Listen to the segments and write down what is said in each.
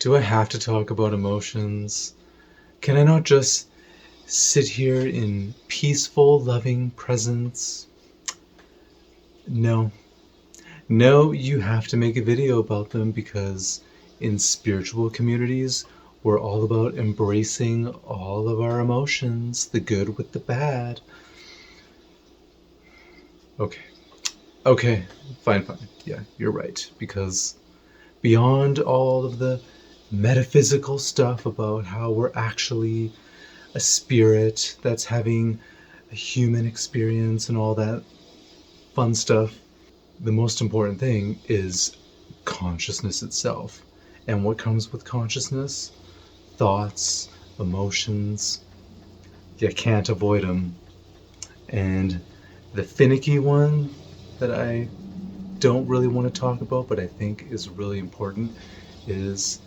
Do I have to talk about emotions? Can I not just sit here in peaceful, loving presence? No. No, you have to make a video about them because in spiritual communities, we're all about embracing all of our emotions, the good with the bad. Okay, fine. Yeah, you're right. Because beyond all of the metaphysical stuff about how we're actually a spirit that's having a human experience and all that fun stuff, the most important thing is consciousness itself. And what comes with consciousness? Thoughts, emotions. You can't avoid them. And the finicky one that I don't really want to talk about, but I think is really important, is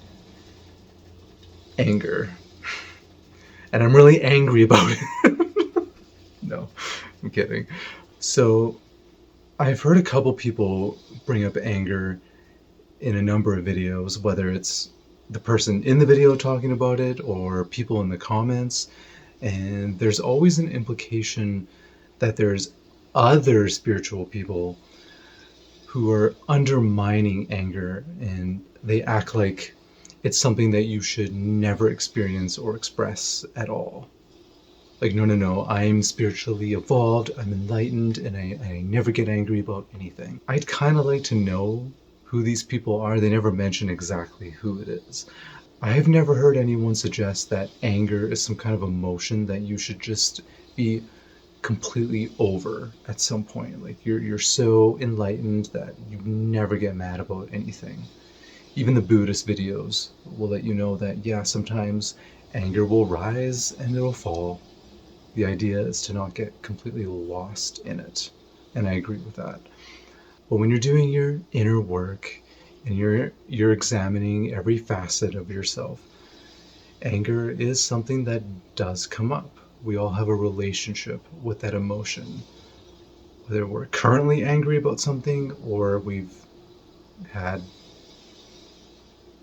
anger. And I'm really angry about it. No, I'm kidding. So I've heard a couple people bring up anger in a number of videos, whether it's the person in the video talking about it or people in the comments. And there's always an implication that there's other spiritual people who are undermining anger, and they act like it's something that you should never experience or express at all. Like, no, I'm spiritually evolved, I'm enlightened, and I never get angry about anything. I'd kind of like to know who these people are. They never mention exactly who it is. I've never heard anyone suggest that anger is some kind of emotion that you should just be completely over at some point. Like you're so enlightened that you never get mad about anything. Even the Buddhist videos will let you know that, yeah, sometimes anger will rise and it'll fall. The idea is to not get completely lost in it. And I agree with that. But when you're doing your inner work and you're examining every facet of yourself, anger is something that does come up. We all have a relationship with that emotion. Whether we're currently angry about something or we've had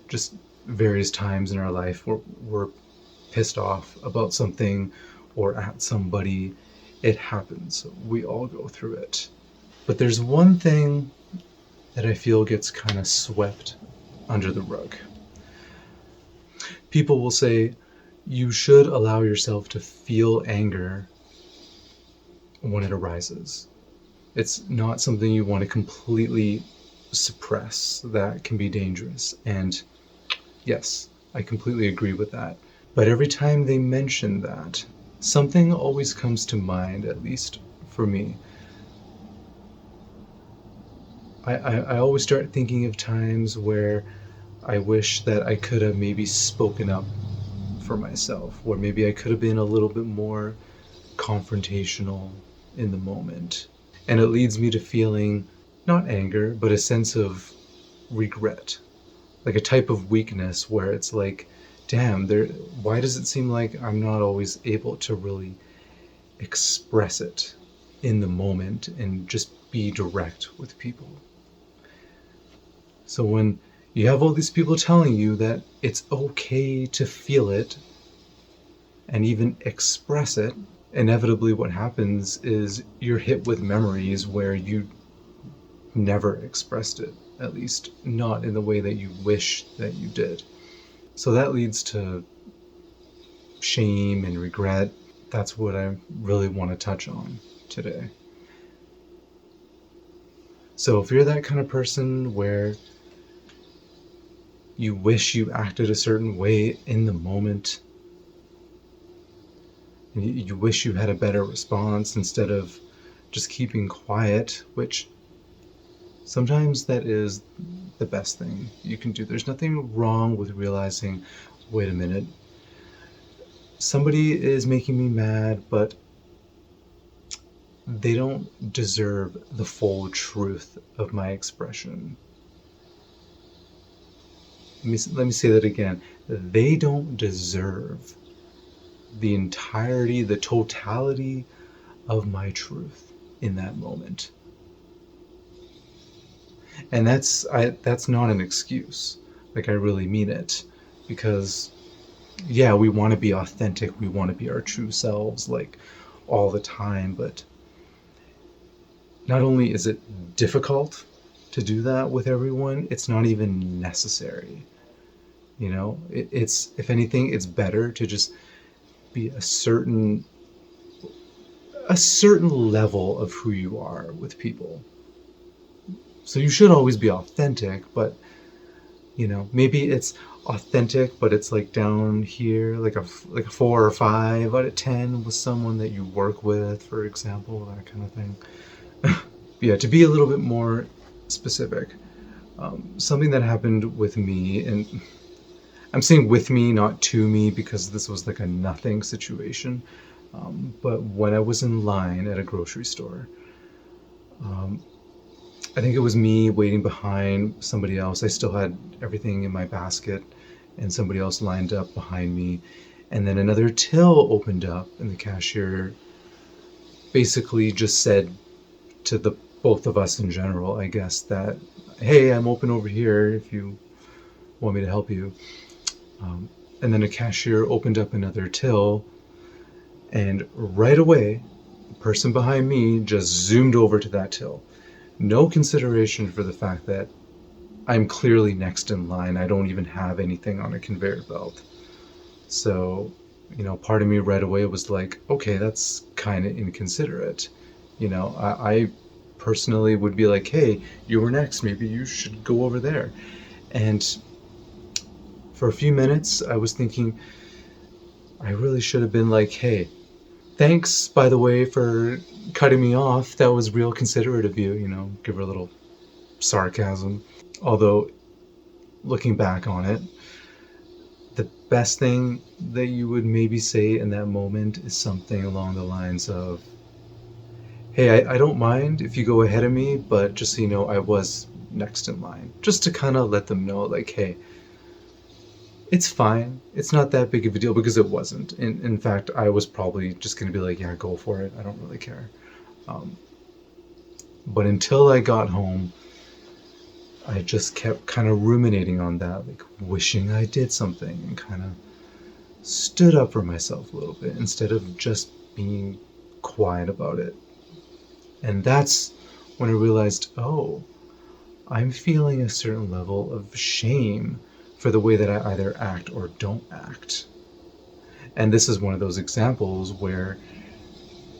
just various times in our life where we're pissed off about something or at somebody, it happens. We all go through it. But there's one thing that I feel gets kind of swept under the rug. People will say, you should allow yourself to feel anger when it arises. It's not something you want to completely suppress. That can be dangerous. And yes, I completely agree with that. But every time they mention that, something always comes to mind, at least for me. I always start thinking of times where I wish that I could have maybe spoken up for myself, or maybe I could have been a little bit more confrontational in the moment. And it leads me to feeling not anger, but a sense of regret, like a type of weakness where it's like, damn, why does it seem like I'm not always able to really express it in the moment and just be direct with people? So when you have all these people telling you that it's okay to feel it and even express it, inevitably what happens is you're hit with memories where you never expressed it, at least not in the way that you wish that you did. So that leads to shame and regret. That's what I really want to touch on today. So if you're that kind of person where you wish you acted a certain way in the moment, and you wish you had a better response instead of just keeping quiet, which sometimes that is the best thing you can do. There's nothing wrong with realizing, wait a minute, somebody is making me mad, but they don't deserve the full truth of my expression. Let me say that again. They don't deserve the entirety, the totality of my truth in that moment. And that's not an excuse. Like, I really mean it. because yeah, we want to be authentic, we want to be our true selves like all the time, but not only is it difficult to do that with everyone, it's not even necessary. You know, it's, if anything, it's better to just be a certain level of who you are with people. So you should always be authentic, but you know, maybe it's authentic, but it's like down here, like a 4 or 5 out of 10 with someone that you work with, for example, that kind of thing. Yeah, to be a little bit more specific, something that happened with me, and I'm saying with me, not to me, because this was like a nothing situation. But when I was in line at a grocery store, um, I think it was me waiting behind somebody else. I still had everything in my basket, and somebody else lined up behind me. And then another till opened up, and the cashier basically just said to the both of us in general, I guess, that, hey, I'm open over here if you want me to help you. Um, and then a cashier opened up another till, and right away, the person behind me just zoomed over to that till. No consideration for the fact that I'm clearly next in line. I don't even have anything on a conveyor belt. So, you know, part of me right away was like, okay, that's kind of inconsiderate. You know, I personally would be like, hey, you were next. Maybe you should go over there. And for a few minutes, I was thinking, I really should have been like, hey, thanks, by the way, for cutting me off. That was real considerate of you, you know, give her a little sarcasm. Although, looking back on it, the best thing that you would maybe say in that moment is something along the lines of, hey, I don't mind if you go ahead of me, but just so you know, I was next in line. Just to kind of let them know, like, hey, it's fine. It's not that big of a deal, because it wasn't. In fact, I was probably just going to be like, yeah, go for it. I don't really care. Um, but until I got home, I just kept kind of ruminating on that, like wishing I did something, and kind of stood up for myself a little bit instead of just being quiet about it. And that's when I realized, oh, I'm feeling a certain level of shame for the way that I either act or don't act. And this is one of those examples where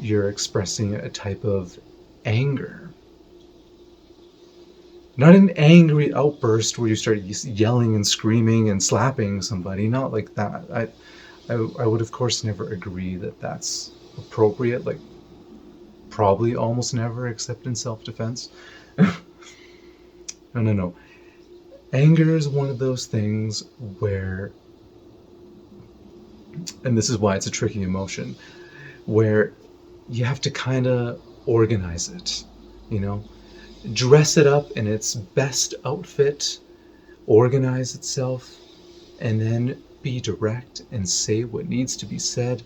you're expressing a type of anger. Not an angry outburst where you start yelling and screaming and slapping somebody, not like that. I would, of course, never agree that that's appropriate, like, probably almost never, except in self defense. No, no, no. Anger is one of those things where, and this is why it's a tricky emotion, where you have to kind of organize it, you know? Dress it up in its best outfit, organize itself, and then be direct and say what needs to be said,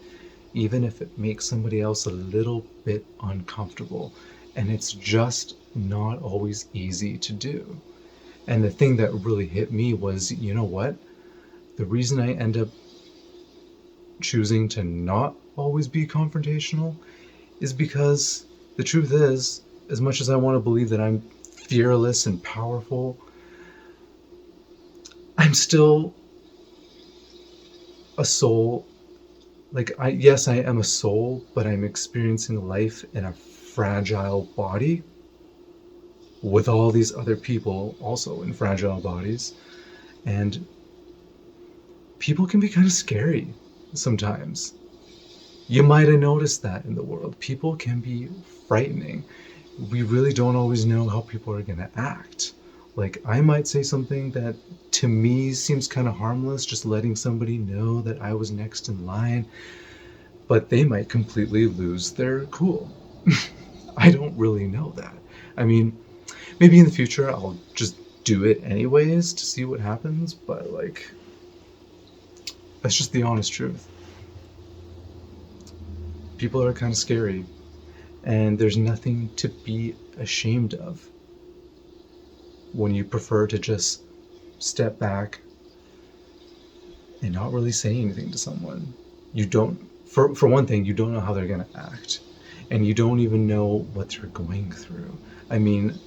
even if it makes somebody else a little bit uncomfortable. And it's just not always easy to do. And the thing that really hit me was, you know what? The reason I end up choosing to not always be confrontational is because the truth is, as much as I want to believe that I'm fearless and powerful, I'm still a soul. Like, yes, I am a soul, but I'm experiencing life in a fragile body with all these other people also in fragile bodies. And people can be kind of scary sometimes. You might have noticed that in the world. People can be frightening. We really don't always know how people are going to act. Like, I might say something that to me seems kind of harmless, just letting somebody know that I was next in line, but they might completely lose their cool. I don't really know that. I mean, maybe in the future I'll just do it anyways to see what happens, but like, that's just the honest truth. People are kind of scary, and there's nothing to be ashamed of when you prefer to just step back, and not really saying anything to someone. You don't, for one thing, you don't know how they're going to act, and you don't even know what they're going through. I mean,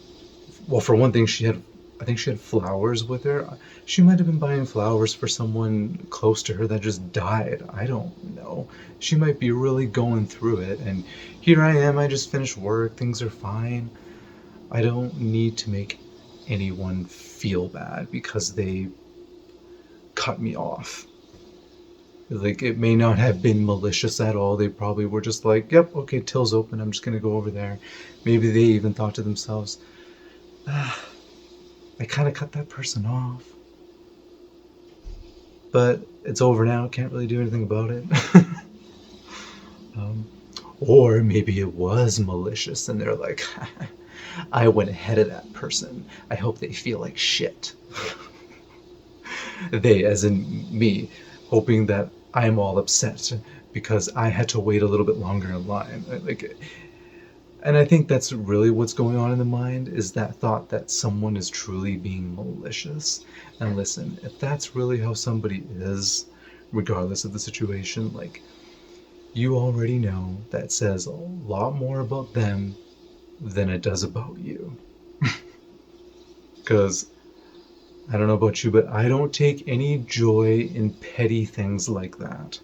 well, for one thing, I think she had flowers with her. She might have been buying flowers for someone close to her that just died. I don't know. She might be really going through it, and here I am, I just finished work, things are fine. I don't need to make anyone feel bad because they cut me off. Like, it may not have been malicious at all. They probably were just like, yep, okay, till's open, I'm just gonna go over there. Maybe they even thought to themselves, ah, I kind of cut that person off. But it's over now, can't really do anything about it. um, or maybe it was malicious and they're like, I went ahead of that person. I hope they feel like shit. They, as in me, hoping that I'm all upset because I had to wait a little bit longer in line. Like, and I think that's really what's going on in the mind, is that thought that someone is truly being malicious. And listen, if that's really how somebody is, regardless of the situation, like, you already know that says a lot more about them than it does about you. Because I don't know about you, but I don't take any joy in petty things like that,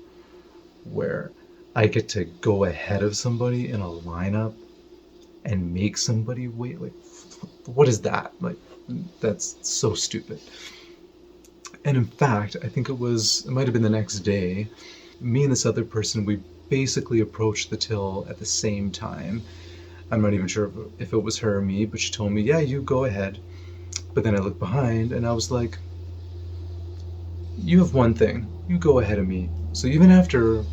where I get to go ahead of somebody in a lineup and make somebody wait. Like, what is that? Like, that's so stupid. And in fact, I think it might have been the next day, me and this other person, we basically approached the till at the same time. I'm not even sure if it was her or me, but she told me, yeah, you go ahead. But then I looked behind and I was like, you have one thing, you go ahead of me. So even after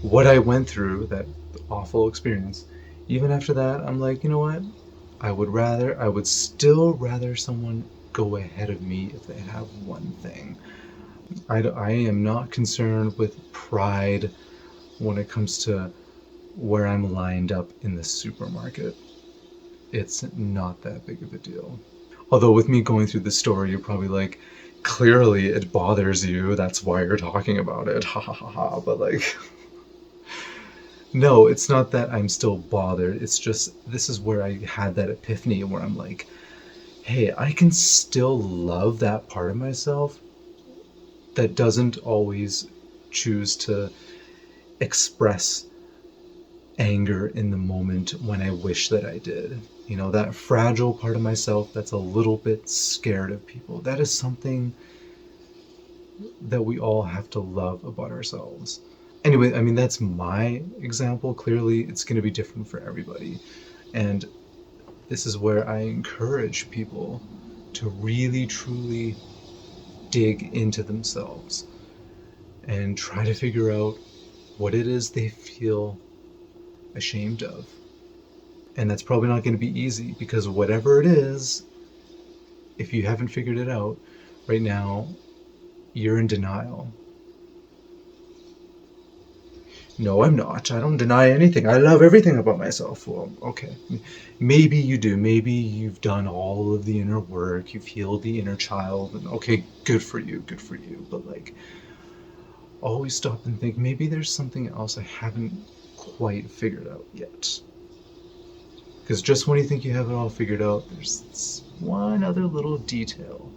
what I went through, that awful experience, even after that, I'm like, you know what? I would still rather someone go ahead of me if they have one thing. I am not concerned with pride when it comes to where I'm lined up in the supermarket. It's not that big of a deal. Although with me going through the story, you're probably like, clearly it bothers you. That's why you're talking about it. Ha ha ha ha. But like, no, it's not that I'm still bothered. It's just, this is where I had that epiphany where I'm like, hey, I can still love that part of myself that doesn't always choose to express anger in the moment when I wish that I did. You know, that fragile part of myself that's a little bit scared of people. That is something that we all have to love about ourselves. Anyway, I mean, that's my example. Clearly, it's going to be different for everybody. And this is where I encourage people to really, truly dig into themselves and try to figure out what it is they feel ashamed of. And that's probably not going to be easy, because whatever it is, if you haven't figured it out right now, you're in denial. No, I'm not. I don't deny anything. I love everything about myself. Well, okay. Maybe you do. Maybe you've done all of the inner work. You've healed the inner child. And okay, good for you. Good for you. But like, always stop and think, maybe there's something else I haven't quite figured out yet. Because just when you think you have it all figured out, there's one other little detail,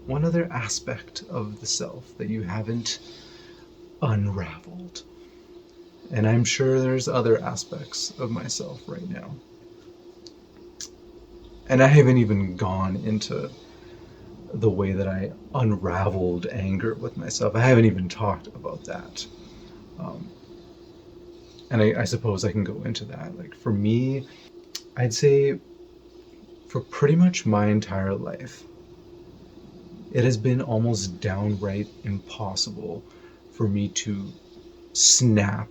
one other aspect of the self that you haven't unraveled. And I'm sure there's other aspects of myself right now. And I haven't even gone into the way that I unraveled anger with myself. I haven't even talked about that. And I suppose I can go into that. Like, for me, I'd say for pretty much my entire life, it has been almost downright impossible for me to snap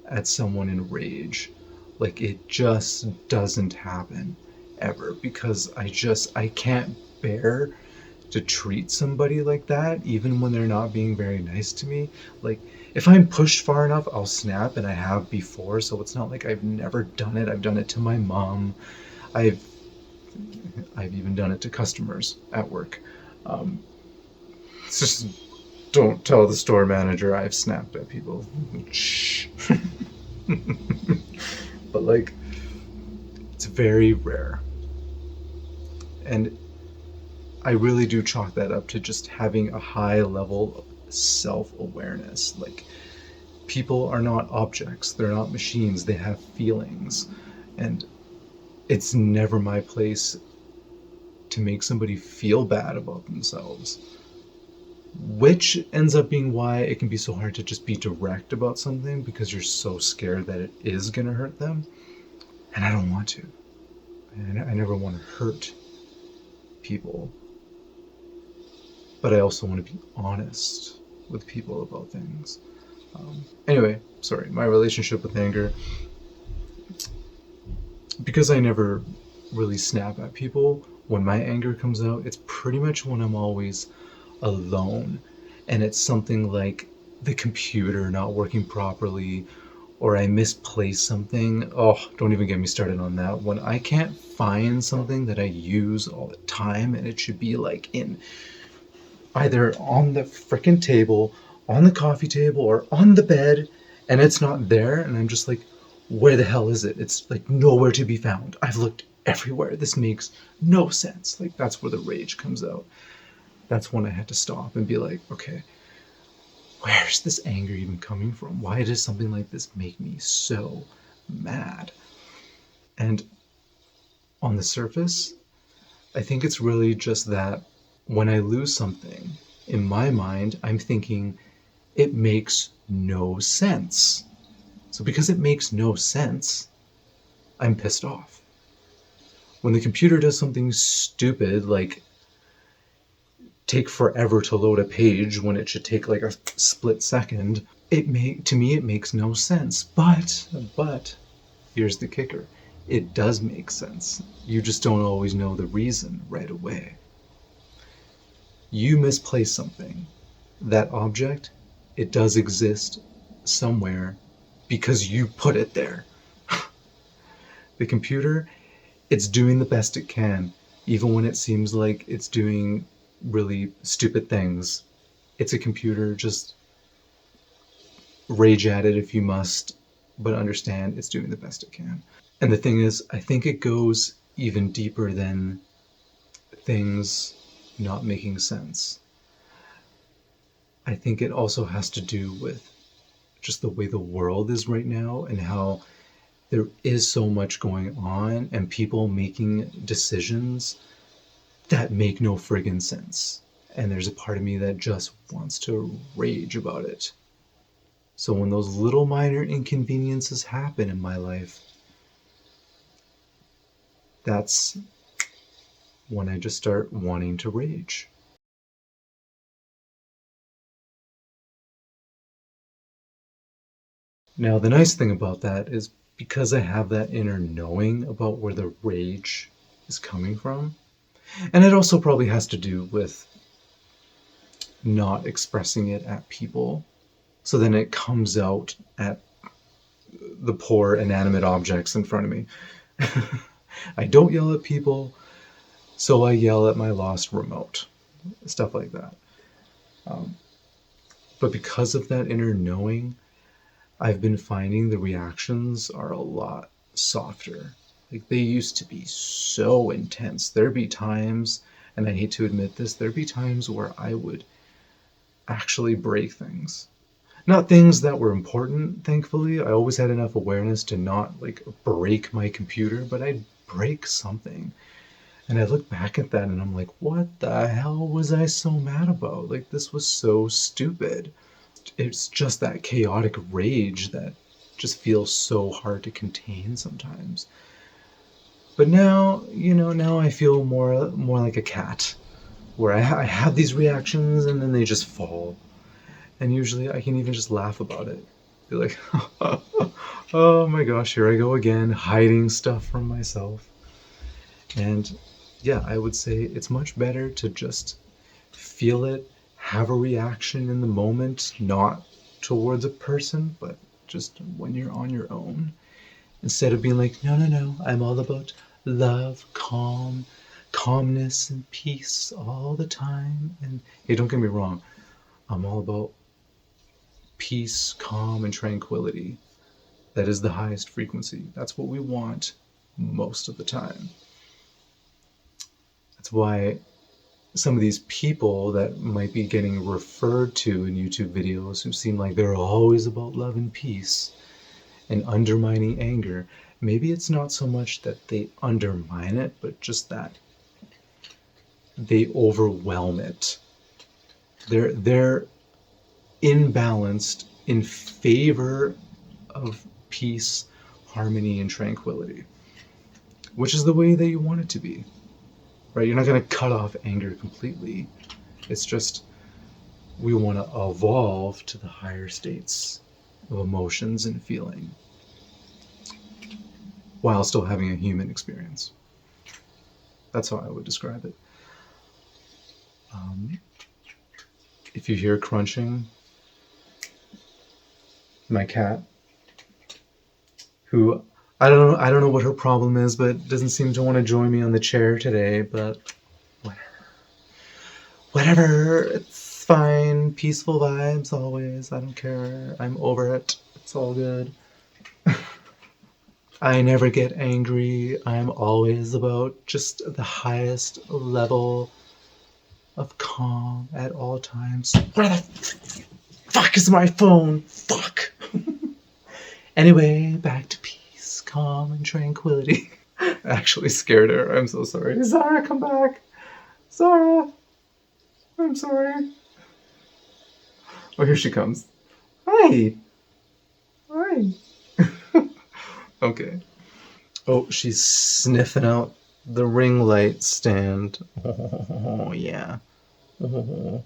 at someone in rage. Like, it just doesn't happen ever, because I can't bear to treat somebody like that, even when they're not being very nice to me. Like, if I'm pushed far enough, I'll snap, and I have before, so it's not like I've never done it. I've done it to my mom. I've even done it to customers at work. It's just don't tell the store manager I've snapped at people. Shh. But like, it's very rare. And I really do chalk that up to just having a high level of self-awareness. Like, people are not objects, they're not machines, they have feelings. And it's never my place to make somebody feel bad about themselves. Which ends up being why it can be so hard to just be direct about something, because you're so scared that it is going to hurt them. And I don't want to. And I never want to hurt people. But I also want to be honest with people about things. Anyway, sorry, my relationship with anger. Because I never really snap at people, when my anger comes out, it's pretty much when I'm always alone. And it's something like the computer not working properly, or I misplace something. Oh, don't even get me started on that. When I can't find something that I use all the time, and it should be like in either on the frickin' table, on the coffee table, or on the bed, and it's not there, and I'm just like, where the hell is it? It's like nowhere to be found. I've looked everywhere. This makes no sense. Like, that's where the rage comes out. That's when I had to stop and be like, okay, where's this anger even coming from? Why does something like this make me so mad? And on the surface, I think it's really just that when I lose something, in my mind, I'm thinking it makes no sense. So because it makes no sense, I'm pissed off. When the computer does something stupid, like take forever to load a page when it should take like a split second, to me it makes no sense. But here's the kicker. It does make sense. You just don't always know the reason right away. You misplace something. That object, it does exist somewhere because you put it there. The computer, it's doing the best it can, even when it seems like it's doing really stupid things. It's a computer, just rage at it if you must, but understand it's doing the best it can. And the thing is, I think it goes even deeper than things not making sense. I think it also has to do with just the way the world is right now, and how there is so much going on and people making decisions that make no friggin' sense. And there's a part of me that just wants to rage about it. So when those little minor inconveniences happen in my life, that's when I just start wanting to rage. Now, the nice thing about that is because I have that inner knowing about where the rage is coming from, and it also probably has to do with not expressing it at people. So then it comes out at the poor inanimate objects in front of me. I don't yell at people, so I yell at my lost remote. Stuff like that. But because of that inner knowing, I've been finding the reactions are a lot softer. Like, they used to be so intense. There'd be times, and I hate to admit this, there'd be times where I would actually break things. Not things that were important, thankfully. I always had enough awareness to not like break my computer, but I'd break something. And I look back at that and I'm like, what the hell was I so mad about? Like, this was so stupid. It's just that chaotic rage that just feels so hard to contain sometimes. But now, now I feel more like a cat, where I have these reactions and then they just fall. And usually I can even just laugh about it. Be like, oh my gosh, here I go again, hiding stuff from myself. And yeah, I would say it's much better to just feel it, have a reaction in the moment, not towards a person, but just when you're on your own. Instead of being like, no, I'm all about love, calmness and peace all the time. And hey, don't get me wrong, I'm all about peace, calm, and tranquility. That is the highest frequency. That's what we want most of the time. That's why some of these people that might be getting referred to in YouTube videos who seem like they're always about love and peace and undermining anger, maybe it's not so much that they undermine it, but just that they overwhelm it. They're imbalanced in favor of peace, harmony, and tranquility, which is the way that you want it to be, right? You're not going to cut off anger completely. It's just we want to evolve to the higher states of emotions and feeling while still having a human experience. That's how I would describe it. If you hear crunching, my cat, who I don't know what her problem is, but doesn't seem to want to join me on the chair today, but whatever, it's fine. Peaceful vibes always. I don't care. I'm over it. It's all good. I never get angry. I'm always about just the highest level of calm at all times. Where the fuck is my phone? Fuck. Anyway, back to peace, calm, and tranquility. I actually scared her. I'm so sorry. Zara, come back. Zara. I'm sorry. Oh, here she comes. Hi. Hi. Okay. Oh, she's sniffing out the ring light stand. Oh, yeah. Oh. Do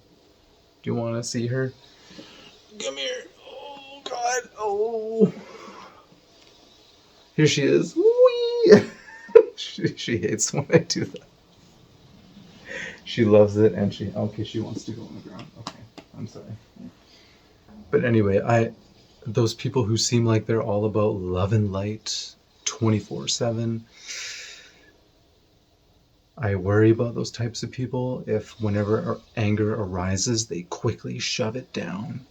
you want to see her? Come here. Oh, God. Oh. Here she is. Whee! she hates when I do that. She loves it, and she wants to go on the ground. Okay, I'm sorry. But anyway, those people who seem like they're all about love and light 24/7, I worry about those types of people if whenever anger arises, they quickly shove it down.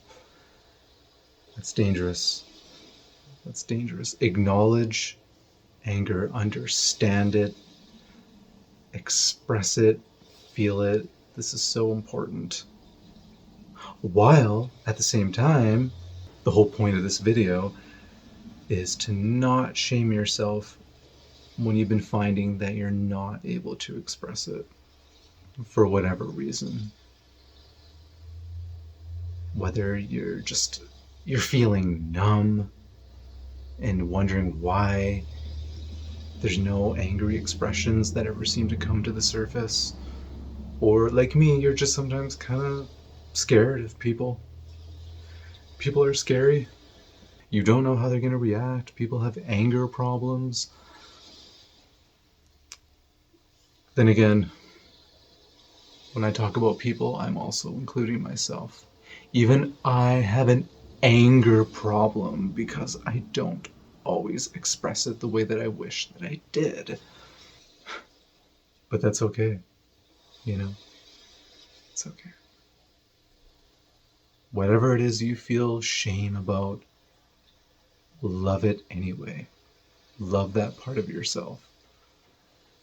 That's dangerous. That's dangerous. Acknowledge anger, understand it, express it, feel it. This is so important. While at the same time, the whole point of this video is to not shame yourself when you've been finding that you're not able to express it for whatever reason. Whether you're feeling numb and wondering why there's no angry expressions that ever seem to come to the surface, or like me, you're just sometimes kind of scared of people. People are scary. You don't know how they're going to react. People have anger problems. Then again, when I talk about people, I'm also including myself. Even I have an anger problem because I don't always express it the way that I wish that I did. But that's okay, you know? It's okay. Whatever it is you feel shame about, love it anyway. Love that part of yourself.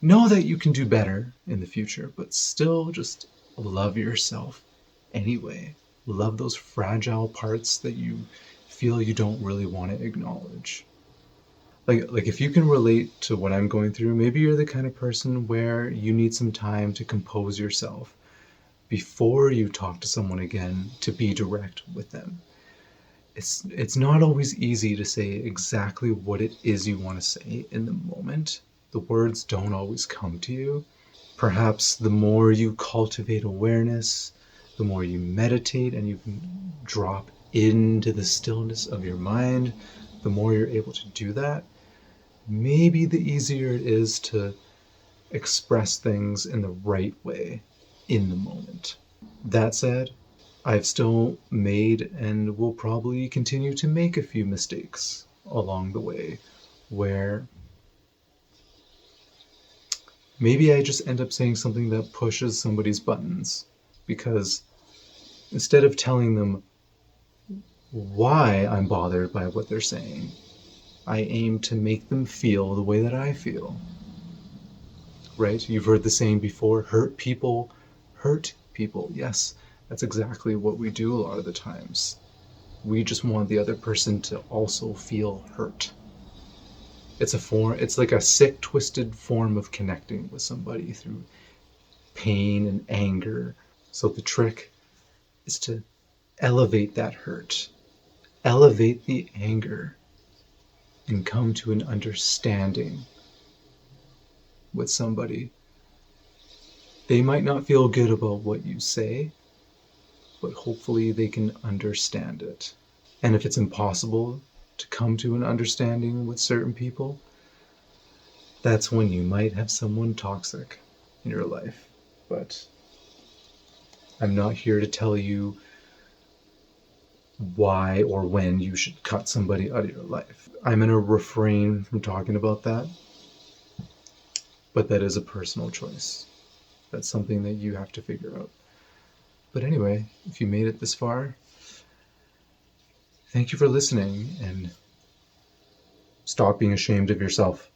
Know that you can do better in the future, but still just love yourself anyway. Love those fragile parts that you feel you don't really want to acknowledge. Like if you can relate to what I'm going through, maybe you're the kind of person where you need some time to compose yourself before you talk to someone again, to be direct with them. It's not always easy to say exactly what it is you want to say in the moment. The words don't always come to you. Perhaps the more you cultivate awareness, the more you meditate and you can drop into the stillness of your mind, the more you're able to do that, maybe the easier it is to express things in the right way in the moment. That said, I've still made and will probably continue to make a few mistakes along the way where maybe I just end up saying something that pushes somebody's buttons because instead of telling them why I'm bothered by what they're saying, I aim to make them feel the way that I feel. Right? You've heard the saying before, hurt people hurt people. Yes, that's exactly what we do a lot of the times. We just want the other person to also feel hurt. It's like a sick, twisted form of connecting with somebody through pain and anger. So the trick is to elevate that hurt, elevate the anger, and come to an understanding with somebody. They might not feel good about what you say, but hopefully they can understand it. And if it's impossible to come to an understanding with certain people, that's when you might have someone toxic in your life. But I'm not here to tell you why or when you should cut somebody out of your life. I'm going to refrain from talking about that, but that is a personal choice. That's something that you have to figure out. But anyway, if you made it this far, thank you for listening, and stop being ashamed of yourself.